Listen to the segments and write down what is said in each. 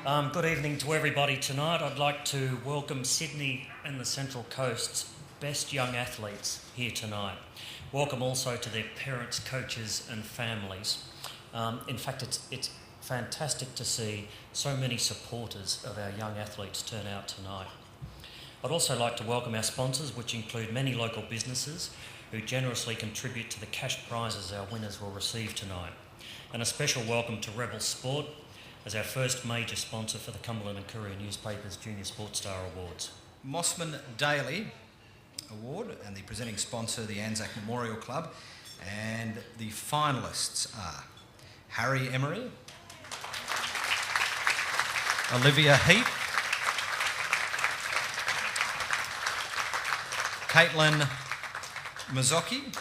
Good evening to everybody tonight. I'd like to welcome Sydney and the Central Coast's best young athletes here tonight. Welcome also to their parents, coaches and families. In fact, it's fantastic to see so many supporters of our young athletes turn out tonight. I'd also like to welcome our sponsors, which include many local businesses who generously contribute to the cash prizes our winners will receive tonight. And a special welcome to Rebel Sport as our first major sponsor for the Cumberland and Courier newspapers Junior Sports Star Awards. Mosman Daily Award and the presenting sponsor, the Anzac Memorial Club. And the finalists are Harry Emery, Olivia Heath, Caitlin Mazzocchi,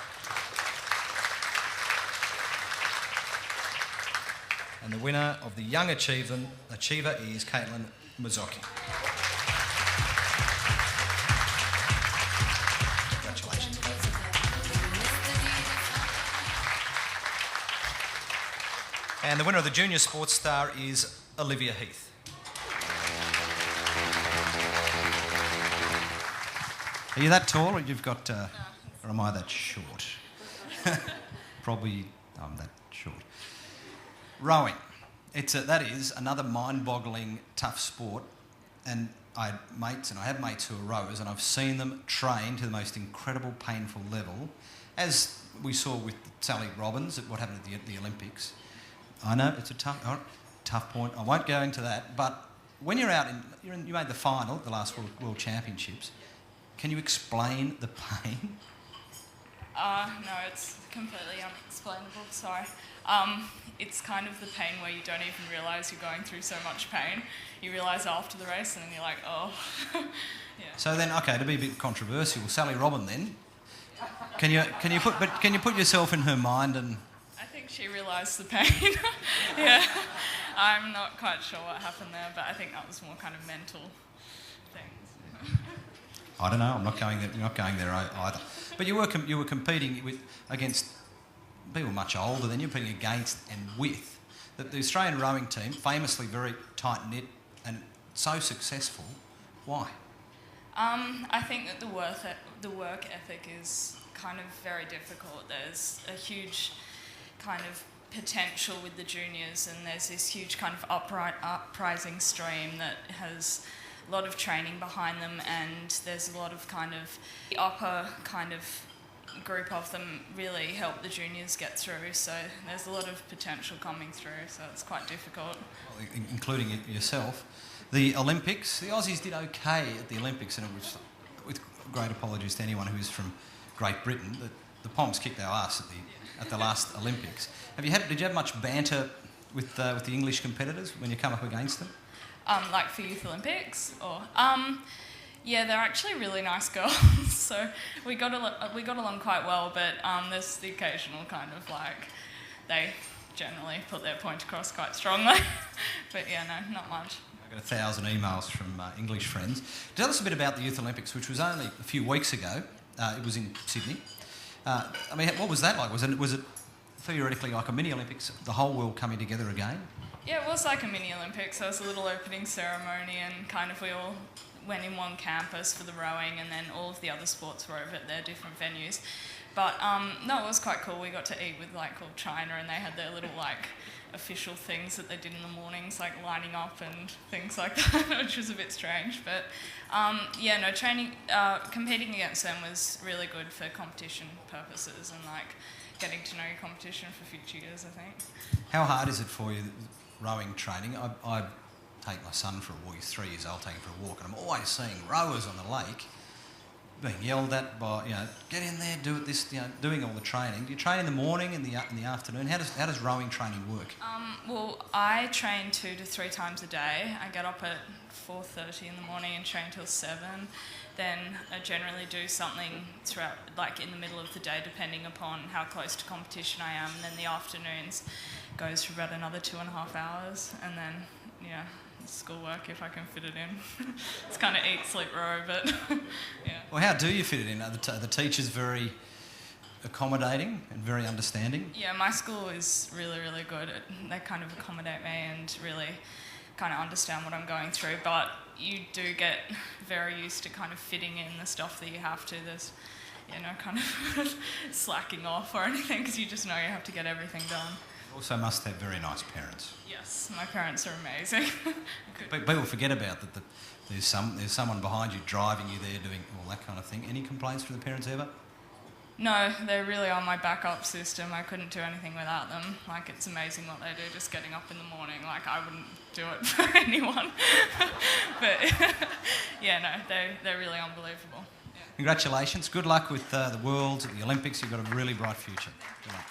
and the winner of the Young Achiever is Caitlin Mazzocchi. Congratulations. And the winner of the Junior Sports Star is Olivia Heath. Are you that tall, or you've got, or am I that short? Probably I'm that short. Rowing. That is another mind-boggling, tough sport. And I have mates who are rowers, and I've seen them train to the most incredible, painful level, as we saw with Sally Robbins at what happened at the Olympics. I know it's a tough point. I won't go into that. But when you're out you made the final at the last World Championships. Can you explain the pain? No, it's completely unexplainable, sorry. It's kind of the pain where you don't even realise you're going through so much pain. You realise after the race and then you're like, oh. Yeah. So then, okay, to be a bit controversial, Sally Robin then, can you put yourself in her mind and... I think she realised the pain. Yeah. I'm not quite sure what happened there, but I think that was more kind of mental things. I don't know. I'm not going there. You're not going there either. But you were competing against people much older than you, competing against and with the Australian rowing team, famously very tight knit and so successful. Why? I think that the work ethic is kind of very difficult. There's a huge kind of potential with the juniors, and there's this huge kind of uprising stream that has a lot of training behind them, and there's a lot of kind of the upper kind of group of them really help the juniors get through, so there's a lot of potential coming through, so it's quite difficult. Well, including yourself. The Olympics, the Aussies did okay at the Olympics, and it was, with great apologies to anyone who is from Great Britain, the Poms kicked our ass at the last Olympics. Did you have much banter with the English competitors when you come up against them? Like for Youth Olympics, or yeah, they're actually really nice girls. So we got along quite well, but there's the occasional kind of like they generally put their point across quite strongly. But yeah, no, not much. I got 1,000 emails from English friends. Tell us a bit about the Youth Olympics, which was only a few weeks ago. It was in Sydney. What was that like? Was it theoretically like a mini Olympics, the whole world coming together again? Yeah, it was like a mini Olympics. There was a little opening ceremony, and kind of we all went in one campus for the rowing, and then all of the other sports were over at their different venues. But no, it was quite cool. We got to eat with called China, and they had their little official things that they did in the mornings, like lining up and things like that, which was a bit strange. But training, competing against them was really good for competition purposes and getting to know your competition for future years, I think. How hard is it for you, rowing training? I take my son for a walk. He's 3 years old, take him for a walk, and I'm always seeing rowers on the lake being yelled at by, get in there, do it this, doing all the training. Do you train in the morning, in the afternoon? How does rowing training work? Well, I train 2 to 3 times a day. I get up at 4:30 in the morning and train till 7. Then I generally do something throughout, in the middle of the day, depending upon how close to competition I am. And then the afternoons goes for about another 2.5 hours, and then schoolwork if I can fit it in. It's kind of eat, sleep, row, but yeah. Well, how do you fit it in? Are the teachers very accommodating and very understanding? Yeah, my school is really, really good. They kind of accommodate me and really kind of understand what I'm going through, but you do get very used to kind of fitting in the stuff that you have to. There's, kind of slacking off or anything, because you just know you have to get everything done. Also must have very nice parents. Yes, my parents are amazing. People forget about that there's someone behind you driving you there, doing all that kind of thing. Any complaints from the parents ever? No, they really are my backup system. I couldn't do anything without them. Like, it's amazing what they do, just getting up in the morning. Like, I wouldn't do it for anyone. But, they're really unbelievable. Yeah. Congratulations. Good luck with the Worlds, the Olympics. You've got a really bright future. Good luck.